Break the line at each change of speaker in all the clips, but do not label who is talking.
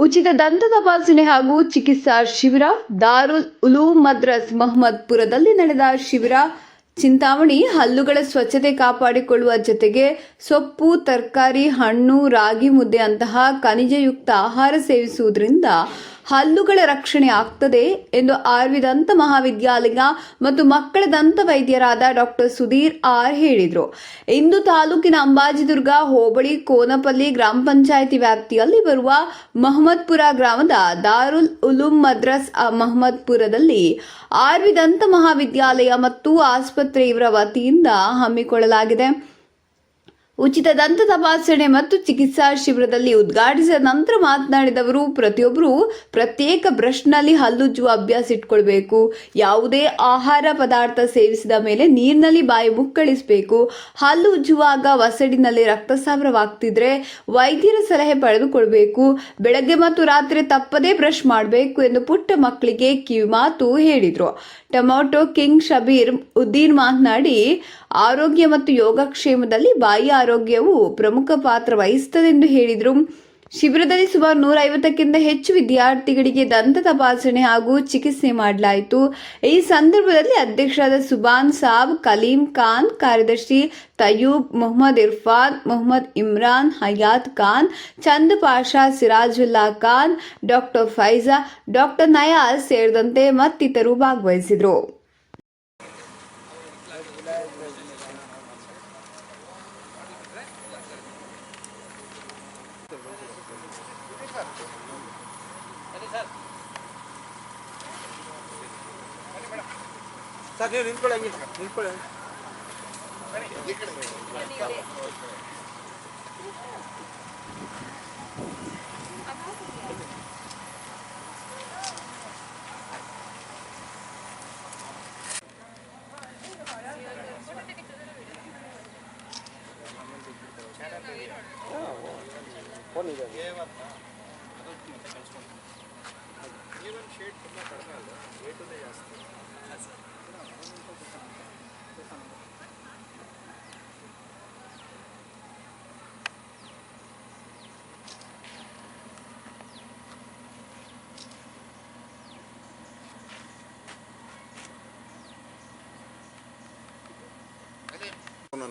ಉಚಿತ ದಂತ ತಪಾಸಣೆ ಹಾಗೂ ಚಿಕಿತ್ಸಾ ಶಿಬಿರ ದಾರುಲ್ ಉಲೂಮ್ ಮದ್ರಸ್ ಮಹಮ್ಮದ್ಪುರದಲ್ಲಿ ನಡೆದ ಶಿಬಿರ ಚಿಂತಾಮಣಿ ಹಲ್ಲುಗಳ ಸ್ವಚ್ಛತೆ ಕಾಪಾಡಿಕೊಳ್ಳುವ ಜೊತೆಗೆ ಸೊಪ್ಪು ತರಕಾರಿ ಹಣ್ಣು ರಾಗಿ ಮುದ್ದೆ ಅಂತಹ ಖನಿಜಯುಕ್ತ ಆಹಾರ ಸೇವಿಸುವುದರಿಂದ ಹಲ್ಲುಗಳ ರಕ್ಷಣೆ ಆಗ್ತದೆ ಎಂದು ಆರ್ವಿ ದಂತ ಮಹಾವಿದ್ಯಾಲಯ ಮತ್ತು ಮಕ್ಕಳ ದಂತ ವೈದ್ಯರಾದ ಡಾಕ್ಟರ್ ಸುಧೀರ್ ಆರ್ ಹೇಳಿದರು. ಇಂದು ತಾಲೂಕಿನ ಅಂಬಾಜಿದುರ್ಗ ಹೋಬಳಿ ಕೋನಪಲ್ಲಿ ಗ್ರಾಮ ಪಂಚಾಯಿತಿ ವ್ಯಾಪ್ತಿಯಲ್ಲಿ ಬರುವ ಮಹಮ್ಮದ್ಪುರ ಗ್ರಾಮದ ದಾರುಲ್ ಉಲೂಮ್ ಮದ್ರಸ್ ಮಹಮ್ಮದ್ಪುರದಲ್ಲಿ ಆರ್ವಿ ದಂತ ಮಹಾವಿದ್ಯಾಲಯ ಮತ್ತು ಆಸ್ಪತ್ರೆ ಇವರ ವತಿಯಿಂದ ಹಮ್ಮಿಕೊಳ್ಳಲಾಗಿದೆ. ಉಚಿತ ದಂತ ತಪಾಸಣೆ ಮತ್ತು ಚಿಕಿತ್ಸಾ ಶಿಬಿರದಲ್ಲಿ ಉದ್ಘಾಟಿಸಿದ ನಂತರ ಮಾತನಾಡಿದವರು, ಪ್ರತಿಯೊಬ್ಬರು ಪ್ರತ್ಯೇಕ ಬ್ರಷ್ನಲ್ಲಿ ಹಲ್ಲುಜ್ಜುವ ಅಭ್ಯಾಸ ಇಟ್ಕೊಳ್ಬೇಕು. ಯಾವುದೇ ಆಹಾರ ಪದಾರ್ಥ ಸೇವಿಸಿದ ಮೇಲೆ ನೀರಿನಲ್ಲಿ ಬಾಯಿ ಮುಕ್ಕಳಿಸಬೇಕು. ಹಲ್ಲು ಉಜ್ಜುವಾಗ ವಸಡಿನಲ್ಲಿ ರಕ್ತಸ್ರಾವವಾಗ್ತಿದ್ರೆ ವೈದ್ಯರ ಸಲಹೆ ಪಡೆದುಕೊಳ್ಬೇಕು. ಬೆಳಗ್ಗೆ ಮತ್ತು ರಾತ್ರಿ ತಪ್ಪದೇ ಬ್ರಷ್ ಮಾಡಬೇಕು ಎಂದು ಪುಟ್ಟ ಮಕ್ಕಳಿಗೆ ಕಿವಿಮಾತು ಹೇಳಿದರು. ಟೊಮ್ಯಾಟೊ ಕಿಂಗ್ ಶಬೀರ್ ಉದ್ದೀನ್ ಮಾತನಾಡಿ, ಆರೋಗ್ಯ ಮತ್ತು ಯೋಗಕ್ಷೇಮದಲ್ಲಿ ಬಾಯಿ ಆರೋಗ್ಯವು ಪ್ರಮುಖ ಪಾತ್ರ ವಹಿಸುತ್ತದೆ ಎಂದು ಹೇಳಿದರು. ಶಿಬಿರದಲ್ಲಿ ಸುಮಾರು 150ಕ್ಕಿಂತ ಹೆಚ್ಚು ವಿದ್ಯಾರ್ಥಿಗಳಿಗೆ ದಂತ ತಪಾಸಣೆ ಹಾಗೂ ಚಿಕಿತ್ಸೆ ಮಾಡಲಾಯಿತು. ಈ ಸಂದರ್ಭದಲ್ಲಿ ಅಧ್ಯಕ್ಷರಾದ ಸುಬಾನ್ ಸಾಬ್, ಕಲೀಂ ಖಾನ್, ಕಾರ್ಯದರ್ಶಿ ತಯ್ಯೂಬ್, ಮೊಹಮ್ಮದ್ ಇರ್ಫಾನ್, ಮೊಹಮ್ಮದ್ ಇಮ್ರಾನ್, ಹಯಾತ್ ಖಾನ್, ಚಂದ್ ಪಾಷಾ, ಸಿರಾಜುಲ್ಲಾ ಖಾನ್, ಡಾಕ್ಟರ್ ಫೈಜಾ, ಡಾಕ್ಟರ್ ನಯಾಜ್ ಸೇರಿದಂತೆ ಮತ್ತಿತರರು ಭಾಗವಹಿಸಿದರು.
ಸರ್ ನೀವು ನಿಂತ್ಕೊಳ್ಳಿ ಫೋನ್ ಇದೆ ಈವನ್ ಶೇಡ್ ತುಂಬ ಕಡಿಮೆ ಅಲ್ಲ, ರೇಟುನೇ ಜಾಸ್ತಿ.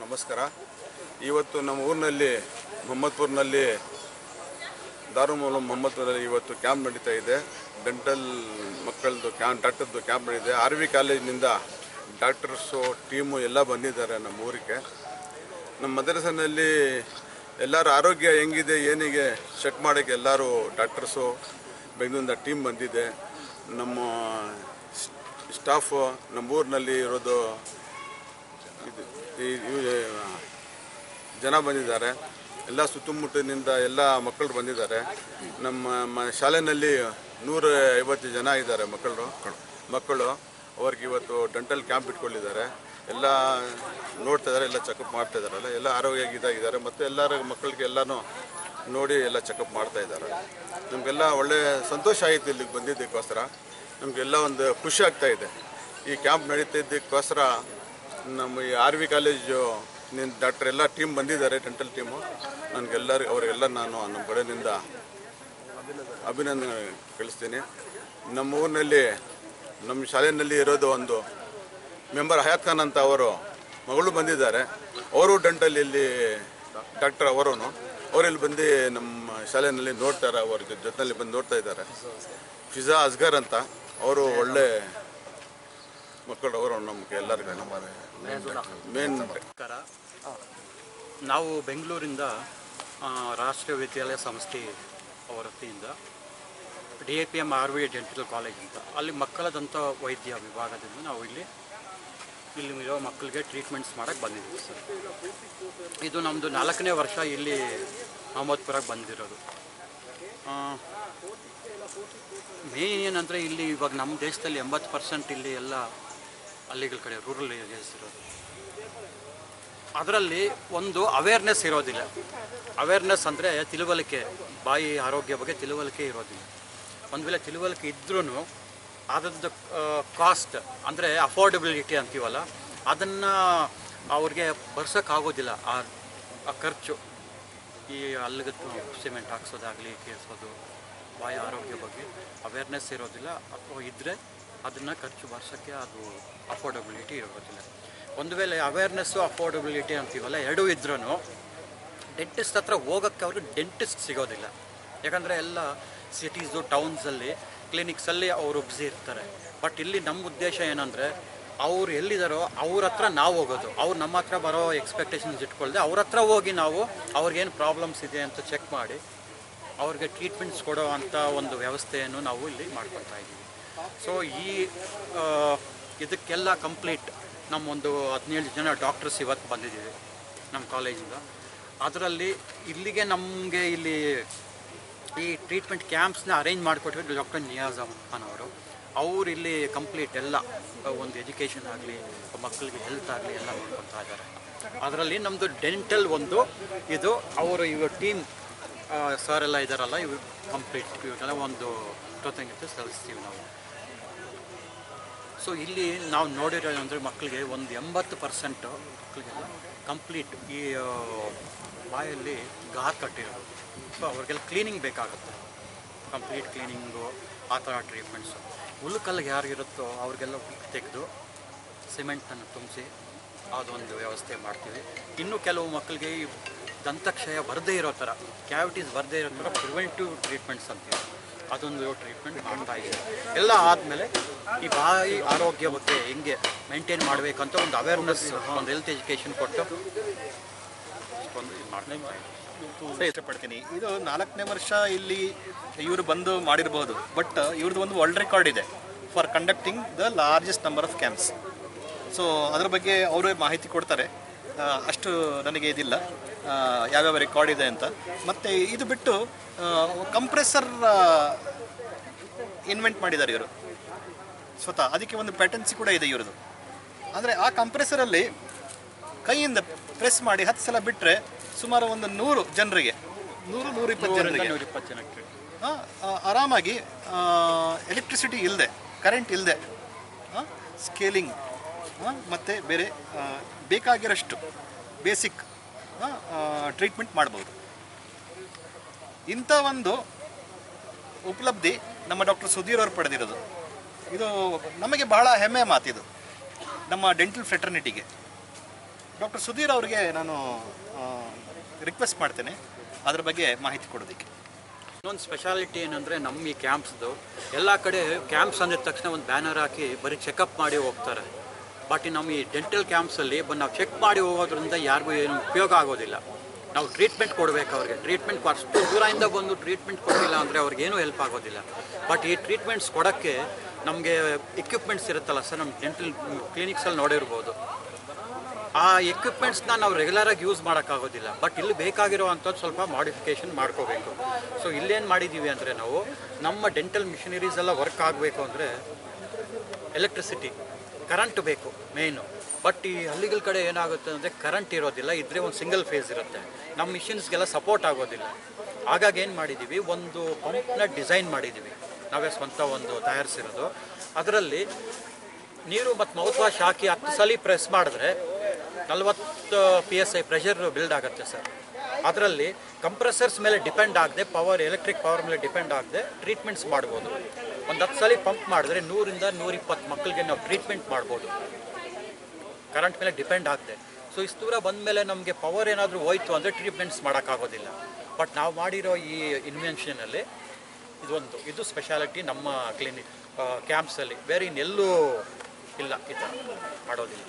ನಮಸ್ಕಾರ. ಇವತ್ತು ನಮ್ಮ ಊರಿನಲ್ಲಿ ಮೊಹಮ್ಮದ್ಪುರ್ನಲ್ಲಿ ದಾರುಲ್ ಉಲೂಮ್ ಮೊಹಮ್ಮದ್ಪುರಲ್ಲಿ ಇವತ್ತು ಕ್ಯಾಂಪ್ ನಡೀತಾ ಇದೆ. ಡೆಂಟಲ್ ಮಕ್ಕಳದ್ದು ಡಾಕ್ಟರ್ದು ಕ್ಯಾಂಪ್ ನಡೀತಿದೆ. ಆರ್ವಿ ಕಾಲೇಜಿನಿಂದ ಡಾಕ್ಟರ್ಸು ಟೀಮು ಎಲ್ಲ ಬಂದಿದ್ದಾರೆ ನಮ್ಮ ಊರಿಗೆ. ನಮ್ಮ ಮದ್ರಸನಲ್ಲಿ ಎಲ್ಲರ ಆರೋಗ್ಯ ಹೆಂಗಿದೆ ಏನಿಗೆ ಚೆಕ್ ಮಾಡೋಕ್ಕೆ ಎಲ್ಲರೂ ಡಾಕ್ಟರ್ಸು ಬೆಂಗಳೂರಿಂದ ಟೀಮ್ ಬಂದಿದೆ. ನಮ್ಮ ಸ್ಟಾಫು ನಮ್ಮ ಊರಿನಲ್ಲಿ ಇರೋದು ಜನ ಬಂದಿದ್ದಾರೆ. ಎಲ್ಲ ಸುತ್ತಮುತ್ತಲಿನಿಂದ ಎಲ್ಲ ಮಕ್ಕಳು ಬಂದಿದ್ದಾರೆ. ನಮ್ಮ ಶಾಲೆಯಲ್ಲಿ 150 ಜನ ಇದ್ದಾರೆ ಮಕ್ಕಳು. ಅವ್ರಿಗೆ ಇವತ್ತು ಡೆಂಟಲ್ ಕ್ಯಾಂಪ್ ಇಟ್ಕೊಂಡಿದ್ದಾರೆ. ಎಲ್ಲ ನೋಡ್ತಾ ಇದ್ದಾರೆ, ಎಲ್ಲ ಚೆಕಪ್ ಮಾಡ್ತಾ ಇದ್ದಾರಲ್ಲ, ಎಲ್ಲ ಆರೋಗ್ಯವಾಗಿದ್ದಾರೆ. ಮತ್ತು ಎಲ್ಲರ ಮಕ್ಕಳಿಗೆ ಎಲ್ಲನೂ ನೋಡಿ ಎಲ್ಲ ಚೆಕಪ್ ಮಾಡ್ತಾ ಇದ್ದಾರೆ. ನಮಗೆಲ್ಲ ಒಳ್ಳೆ ಸಂತೋಷ ಆಯಿತು ಇಲ್ಲಿಗೆ ಬಂದಿದ್ದಕ್ಕೋಸ್ಕರ. ನಮಗೆಲ್ಲ ಒಂದು ಖುಷಿ ಆಗ್ತಾ ಇದೆ. ಈ ಕ್ಯಾಂಪ್ ನಡೀತಿದ್ದಕ್ಕೋಸ್ಕರ ನಮ್ಮ ಈ ಆರ್ವಿ ಕಾಲೇಜು ಡಾಕ್ಟರ್ ಎಲ್ಲ ಟೀಮ್ ಬಂದಿದ್ದಾರೆ, ಡೆಂಟಲ್ ಟೀಮು. ಅವರಿಗೆಲ್ಲ ನಾನು ನಮ್ಮ ಕಡೆಯಿಂದ ಅಭಿನಂದನೆ ಕಳಿಸ್ತೀನಿ. ನಮ್ಮ ಊರಿನಲ್ಲಿ ನಮ್ಮ ಶಾಲೆಯಲ್ಲಿ ಇರೋದು ಒಂದು ಮೆಂಬರ್ ಹಯಾತ್ ಖಾನ್ ಅಂತ ಅವರು ಮಗಳು ಬಂದಿದ್ದಾರೆ. ಅವರು ಡೆಂಟಲ್ ಇಲ್ಲಿ ಡಾಕ್ಟರ್ ಅವರಿಲ್ಲಿ ಬಂದು ನಮ್ಮ ಶಾಲೆಯಲ್ಲಿ ನೋಡ್ತಾರೆ, ಅವ್ರ ಜೊತೆಯಲ್ಲಿ ಬಂದು ನೋಡ್ತಾ ಇದ್ದಾರೆ. ಫಿಜಾ ಅಸ್ಗರ್ ಅಂತ ಅವರು ಒಳ್ಳೆ ಮಕ್ಕಳು. ಅವರು ನಮಗೆ ಎಲ್ಲರಿಗೂ ಮೇನ್.
ನಾವು ಬೆಂಗಳೂರಿಂದ ರಾಷ್ಟ್ರೀಯ ವಿದ್ಯಾಲಯ ಸಂಸ್ಥೆ ಅವರ ವತಿಯಿಂದ DAPM RV ಡೆಂಟಲ್ ಕಾಲೇಜ್ ಅಂತ ಅಲ್ಲಿ ಮಕ್ಕಳ ದಂತ ವೈದ್ಯ ವಿಭಾಗದಿಂದ ನಾವು ಇಲ್ಲಿ ಇರೋ ಮಕ್ಕಳಿಗೆ ಟ್ರೀಟ್ಮೆಂಟ್ಸ್ ಮಾಡೋಕ್ಕೆ ಬಂದಿದ್ದೀವಿ ಸರ್. ಇದು ನಮ್ಮದು 4ನೇ ವರ್ಷ ಇಲ್ಲಿ ಮೊಹಮ್ಮದ್ಪುರಕ್ಕೆ ಬಂದಿರೋದು. ಮೇನ್ ಏನಂದರೆ ಇಲ್ಲಿ ಇವಾಗ ನಮ್ಮ ದೇಶದಲ್ಲಿ 80% ಇಲ್ಲಿ ಎಲ್ಲ ಹಳ್ಳಿಗಳ ಕಡೆ ರೂರಲ್ ಏರಿಯಾಸ್ ಇರೋದು. ಅದರಲ್ಲಿ ಒಂದು ಅವೇರ್ನೆಸ್ ಇರೋದಿಲ್ಲ. ಅವೇರ್ನೆಸ್ ಅಂದರೆ ತಿಳುವಳಿಕೆ, ಬಾಯಿ ಆರೋಗ್ಯ ಬಗ್ಗೆ ತಿಳುವಳಿಕೆ ಇರೋದಿಲ್ಲ. ಒಂದು ವೇಳೆ ತಿಳುವಳಿಕೆ ಇದ್ರೂ ಅದರದ್ದು ಕಾಸ್ಟ್ ಅಂದರೆ ಅಫೋರ್ಡಬಿಲಿಟಿ ಅಂತೀವಲ್ಲ, ಅದನ್ನು ಅವ್ರಿಗೆ ಬರ್ಸೋಕ್ಕಾಗೋದಿಲ್ಲ. ಆ ಖರ್ಚು ಈ ಅಲ್ಲಿಗೆ ಸಿಮೆಂಟ್ ಹಾಕ್ಸೋದಾಗಲಿ, ಕೇಳಿಸೋದು ಬಾಯಿ ಆರೋಗ್ಯ ಬಗ್ಗೆ ಅವೇರ್ನೆಸ್ ಇರೋದಿಲ್ಲ, ಅಥವಾ ಇದ್ದರೆ ಅದನ್ನು ಖರ್ಚು ವರ್ಷಕ್ಕೆ ಅದು ಅಫೋರ್ಡಬಿಲಿಟಿ ಇರೋದಿಲ್ಲ. ಒಂದು ವೇಳೆ ಅವೇರ್ನೆಸ್ಸು ಅಫೋರ್ಡಬಿಲಿಟಿ ಅಂತೀವಲ್ಲ, ಎರಡೂ ಇದ್ರೂ ಡೆಂಟಿಸ್ಟ್ ಹತ್ರ ಹೋಗೋಕ್ಕೆ ಅವ್ರಿಗೆ ಡೆಂಟಿಸ್ಟ್ ಸಿಗೋದಿಲ್ಲ. ಯಾಕಂದರೆ ಎಲ್ಲ ಸಿಟೀಸು ಟೌನ್ಸಲ್ಲಿ ಕ್ಲಿನಿಕ್ಸಲ್ಲಿ ಅವರು ಬ್ಯುಸಿ ಇರ್ತಾರೆ. ಬಟ್ ಇಲ್ಲಿ ನಮ್ಮ ಉದ್ದೇಶ ಏನಂದರೆ, ಅವ್ರು ಎಲ್ಲಿದ್ದಾರೋ ಅವ್ರ ಹತ್ರ ನಾವು ಹೋಗೋದು, ಅವ್ರು ನಮ್ಮ ಹತ್ರ ಬರೋ ಎಕ್ಸ್ಪೆಕ್ಟೇಷನ್ಸ್ ಇಟ್ಕೊಳ್ದೆ ಅವ್ರ ಹತ್ರ ಹೋಗಿ ನಾವು ಅವ್ರಿಗೇನು ಪ್ರಾಬ್ಲಮ್ಸ್ ಇದೆ ಅಂತ ಚೆಕ್ ಮಾಡಿ ಅವ್ರಿಗೆ ಟ್ರೀಟ್ಮೆಂಟ್ಸ್ ಕೊಡೋ ಅಂಥ ಒಂದು ವ್ಯವಸ್ಥೆಯನ್ನು ನಾವು ಇಲ್ಲಿ ಮಾಡ್ಕೊಳ್ತಾ ಇದ್ದೀವಿ. ಸೊ ಈ ಇದಕ್ಕೆಲ್ಲ ಕಂಪ್ಲೀಟ್ ನಮ್ಮೊಂದು 17 ಜನ ಡಾಕ್ಟರ್ಸ್ ಇವತ್ತು ಬಂದಿದ್ದೀವಿ ನಮ್ಮ ಕಾಲೇಜಿಂದ. ಅದರಲ್ಲಿ ಇಲ್ಲಿಗೆ ನಮಗೆ ಇಲ್ಲಿ ಈ ಟ್ರೀಟ್ಮೆಂಟ್ ಕ್ಯಾಂಪ್ಸ್ನ ಅರೇಂಜ್ ಮಾಡಿಕೊಟ್ಟಿದ್ದು ಡಾಕ್ಟರ್ ನಿಯಾಜ್ ಖಾನ್ ಅವರು. ಅವ್ರು ಇಲ್ಲಿ ಕಂಪ್ಲೀಟ್ ಎಲ್ಲ ಒಂದು ಎಜುಕೇಷನ್ ಆಗಲಿ, ಮಕ್ಕಳಿಗೆ ಹೆಲ್ತ್ ಆಗಲಿ ಎಲ್ಲ ನೋಡ್ಕೊಳ್ತಾ ಇದ್ದಾರೆ. ಅದರಲ್ಲಿ ನಮ್ಮದು ಡೆಂಟಲ್ ಒಂದು ಇದು, ಅವರು ಇವರು ಟೀಮ್ ಸರ್ ಎಲ್ಲ ಇದ್ದಾರಲ್ಲ, ಇವರು ಕಂಪ್ಲೀಟ್ ಇವರೆಲ್ಲ ಒಂದು ಕೃತಜ್ಞತೆ ಸಲ್ಲಿಸ್ತೀವಿ ನಾವು. ಸೊ ಇಲ್ಲಿ ನಾವು ನೋಡಿರೋದು ಅಂದರೆ ಮಕ್ಕಳಿಗೆ ಒಂದು 80% ಮಕ್ಕಳಿಗೆಲ್ಲ ಕಂಪ್ಲೀಟ್ ಈ ಬಾಯಲ್ಲಿ ಗಾರ್ ಕಟ್ಟಿರೋದು. ಸೊ ಅವ್ರಿಗೆಲ್ಲ ಕ್ಲೀನಿಂಗ್ ಬೇಕಾಗುತ್ತೆ, ಕಂಪ್ಲೀಟ್ ಕ್ಲೀನಿಂಗು, ಆ ಥರ ಟ್ರೀಟ್ಮೆಂಟ್ಸು. ಹುಳುಕಲ್ಲಿಗೆ ಯಾರಿಗಿರುತ್ತೋ ಅವ್ರಿಗೆಲ್ಲ ತೆಗೆದು ಸಿಮೆಂಟನ್ನು ತುಂಬಿಸಿ ಅದೊಂದು ವ್ಯವಸ್ಥೆ ಮಾಡ್ತೀವಿ. ಇನ್ನು ಕೆಲವು ಮಕ್ಕಳಿಗೆ ಈ ದಂತಕ್ಷಯ ಬರದೇ ಇರೋ ಥರ, ಕ್ಯಾವಿಟೀಸ್ ಬರದೇ ಇರೋ ಥರ ಪ್ರಿವೆಂಟಿವ್ ಟ್ರೀಟ್ಮೆಂಟ್ಸ್ ಅಂತೀವಿ, ಅದೊಂದು ಟ್ರೀಟ್ಮೆಂಟ್ ಮಾಡ್ತಾ ಇದ್ದೀವಿ. ಎಲ್ಲ ಆದಮೇಲೆ ಈ ಬಾಯಿ ಆರೋಗ್ಯ ಬಗ್ಗೆ ಹೆಂಗೆ ಮೇಂಟೈನ್ ಮಾಡಬೇಕಂತ ಒಂದು ಅವೇರ್ನೆಸ್, ಒಂದು ಹೆಲ್ತ್ ಎಜುಕೇಷನ್ ಕೊಟ್ಟು ಒಂದು ಇದು ಮಾಡ್ತಾ ಇದ್ದೀವಿ.
ಇಷ್ಟಪಡ್ತೀನಿ. ಇದು 4ನೇ ವರ್ಷ ಇಲ್ಲಿ ಇವರು ಬಂದು ಮಾಡಿರಬಹುದು, ಬಟ್ ಇವ್ರದ್ದು ಒಂದು ವರ್ಲ್ಡ್ ರೆಕಾರ್ಡ್ ಇದೆ for conducting the largest number of camps. So ಅದ್ರ ಬಗ್ಗೆ ಅವರೇ ಮಾಹಿತಿ ಕೊಡ್ತಾರೆ. ಅಷ್ಟು ನನಗೆ ಇದಿಲ್ಲ ಯಾವ್ಯಾವ ರೆಕಾರ್ಡ್ ಇದೆ ಅಂತ. ಮತ್ತು ಇದು ಬಿಟ್ಟು ಕಂಪ್ರೆಸರ್ ಇನ್ವೆಂಟ್ ಮಾಡಿದ್ದಾರೆ ಇವರು ಸ್ವತಃ. ಅದಕ್ಕೆ ಒಂದು ಪ್ಯಾಟೆನ್ಸಿ ಕೂಡ ಇದೆ ಇವ್ರದ್ದು. ಅಂದರೆ ಆ ಕಂಪ್ರೆಸರಲ್ಲಿ ಕೈಯಿಂದ ಪ್ರೆಸ್ ಮಾಡಿ 10 ಸಲ ಬಿಟ್ಟರೆ ಸುಮಾರು ಒಂದು 100 ಜನರಿಗೆ, 100-120 ಜನರಿಗೆ ಆರಾಮಾಗಿ ಎಲೆಕ್ಟ್ರಿಸಿಟಿ ಇಲ್ಲದೆ, ಕರೆಂಟ್ ಇಲ್ಲದೆ ಸ್ಕೇಲಿಂಗ್ ಮತ್ತು ಬೇರೆ ಬೇಕಾಗಿರೋಷ್ಟು ಬೇಸಿಕ್ ಟ್ರೀಟ್ಮೆಂಟ್ ಮಾಡ್ಬೋದು. ಇಂಥ ಒಂದು ಉಪಲಬ್ಧಿ ನಮ್ಮ ಡಾಕ್ಟರ್ ಸುಧೀರ್ ಅವರು ಪಡೆದಿರೋದು. ಇದು ನಮಗೆ ಬಹಳ ಹೆಮ್ಮೆಯ ಮಾತಿದು, ನಮ್ಮ ಡೆಂಟಲ್ ಫ್ರೆಟರ್ನಿಟಿಗೆ. ಡಾಕ್ಟರ್ ಸುಧೀರ್ ಅವರಿಗೆ ನಾನು ರಿಕ್ವೆಸ್ಟ್ ಮಾಡ್ತೇನೆ ಅದ್ರ ಬಗ್ಗೆ ಮಾಹಿತಿ ಕೊಡೋದಕ್ಕೆ.
ಇನ್ನೊಂದು ಸ್ಪೆಷಾಲಿಟಿ ಏನಂದರೆ, ನಮ್ಮ ಈ ಕ್ಯಾಂಪ್ಸ್ದು ಎಲ್ಲ ಕಡೆ ಕ್ಯಾಂಪ್ಸ್ ಅಂದಿದ ತಕ್ಷಣ ಒಂದು ಬ್ಯಾನರ್ ಹಾಕಿ ಬರೀ ಚೆಕಪ್ ಮಾಡಿ ಹೋಗ್ತಾರೆ. ಬಟ್ ನಮ್ಮ ಈ ಡೆಂಟಲ್ ಕ್ಯಾಂಪ್ಸಲ್ಲಿ ನಾವು ಚೆಕ್ ಮಾಡಿ ಹೋಗೋದ್ರಿಂದ ಯಾರಿಗೂ ಏನು ಉಪಯೋಗ ಆಗೋದಿಲ್ಲ. ನಾವು ಟ್ರೀಟ್ಮೆಂಟ್ ಕೊಡಬೇಕು ಅವ್ರಿಗೆ. ಟ್ರೀಟ್ಮೆಂಟ್ ಅಷ್ಟು ದೂರದಿಂದ ಬಂದು ಟ್ರೀಟ್ಮೆಂಟ್ ಕೊಡಲಿಲ್ಲ ಅಂದರೆ ಅವ್ರಿಗೇನೂ ಹೆಲ್ಪ್ ಆಗೋದಿಲ್ಲ. ಬಟ್ ಈ ಟ್ರೀಟ್ಮೆಂಟ್ಸ್ ಕೊಡೋಕ್ಕೆ ನಮಗೆ ಎಕ್ವಿಪ್ಮೆಂಟ್ಸ್ ಇರುತ್ತಲ್ಲ ಸರ್, ನಮ್ಮ ಡೆಂಟಲ್ ಕ್ಲಿನಿಕ್ಸಲ್ಲಿ ನೋಡಿರ್ಬೋದು. ಆ ಎಕ್ವಿಪ್ಮೆಂಟ್ಸ್ನ ನಾವು ರೆಗ್ಯುಲರಾಗಿ ಯೂಸ್ ಮಾಡೋಕ್ಕಾಗೋದಿಲ್ಲ. ಬಟ್ ಇಲ್ಲಿ ಬೇಕಾಗಿರೋ ಅಂಥದ್ದು ಸ್ವಲ್ಪ ಮಾಡಿಫಿಕೇಷನ್ ಮಾಡ್ಕೋಬೇಕು. ಸೊ ಇಲ್ಲೇನು ಮಾಡಿದ್ದೀವಿ ಅಂದರೆ, ನಾವು ನಮ್ಮ ಡೆಂಟಲ್ ಮಿಷನರೀಸ್ ಎಲ್ಲ ವರ್ಕ್ ಆಗಬೇಕು ಅಂದರೆ ಎಲೆಕ್ಟ್ರಿಸಿಟಿ, ಕರೆಂಟ್ ಬೇಕು ಮೇಯ್ನು. ಬಟ್ ಈ ಹಳ್ಳಿಗಳ ಕಡೆ ಏನಾಗುತ್ತೆ ಅಂದರೆ ಕರೆಂಟ್ ಇರೋದಿಲ್ಲ, ಇದ್ದರೆ ಒಂದು ಸಿಂಗಲ್ ಫೇಸ್ ಇರುತ್ತೆ, ನಮ್ಮ ಮಿಷಿನ್ಸ್ಗೆಲ್ಲ ಸಪೋರ್ಟ್ ಆಗೋದಿಲ್ಲ. ಹಾಗಾಗಿ ಏನು ಮಾಡಿದ್ದೀವಿ, ಒಂದು ಪಂಪ್ನ ಡಿಸೈನ್ ಮಾಡಿದ್ದೀವಿ ನಾವೇ ಸ್ವಂತ ಒಂದು ತಯಾರಿಸಿರೋದು. ಅದರಲ್ಲಿ ನೀರು ಮತ್ತು ಮೌತ್ ವಾಶ್ ಹಾಕಿ 10 ಸಲ ಪ್ರೆಸ್ ಮಾಡಿದ್ರೆ 40 PSI ಪ್ರೆಷರ್ ಬಿಲ್ಡ್ ಆಗುತ್ತೆ ಸರ್. ಅದರಲ್ಲಿ ಕಂಪ್ರೆಸರ್ಸ್ ಮೇಲೆ ಡಿಪೆಂಡ್ ಆಗದೆ, ಎಲೆಕ್ಟ್ರಿಕ್ ಪವರ್ ಮೇಲೆ ಡಿಪೆಂಡ್ ಆಗದೆ ಟ್ರೀಟ್ಮೆಂಟ್ಸ್ ಮಾಡ್ಬೋದು. ಒಂದು 10 ಸಲ ಪಂಪ್ ಮಾಡಿದ್ರೆ 100-120 ಮಕ್ಕಳಿಗೆ ನಾವು ಟ್ರೀಟ್ಮೆಂಟ್ ಮಾಡ್ಬೋದು, ಕರೆಂಟ್ ಮೇಲೆ ಡಿಪೆಂಡ್ ಆಗದೆ. ಸೊ ಇಷ್ಟು ದೂರ ಬಂದ ಮೇಲೆ ನಮಗೆ ಪವರ್ ಏನಾದರೂ ಹೋಯ್ತು ಅಂದರೆ ಟ್ರೀಟ್ಮೆಂಟ್ಸ್ ಮಾಡೋಕ್ಕಾಗೋದಿಲ್ಲ. ಬಟ್ ನಾವು ಮಾಡಿರೋ ಈ ಇನ್ವೆನ್ಷನಲ್ಲಿ ಇದು ಸ್ಪೆಷಾಲಿಟಿ ನಮ್ಮ ಕ್ಲಿನಿಕ್ ಕ್ಯಾಂಪ್ಸಲ್ಲಿ. ಬೇರೆ ಇನ್ನೆಲ್ಲೂ ಇಲ್ಲ, ಈ ಥರ ಮಾಡೋದಿಲ್ಲ.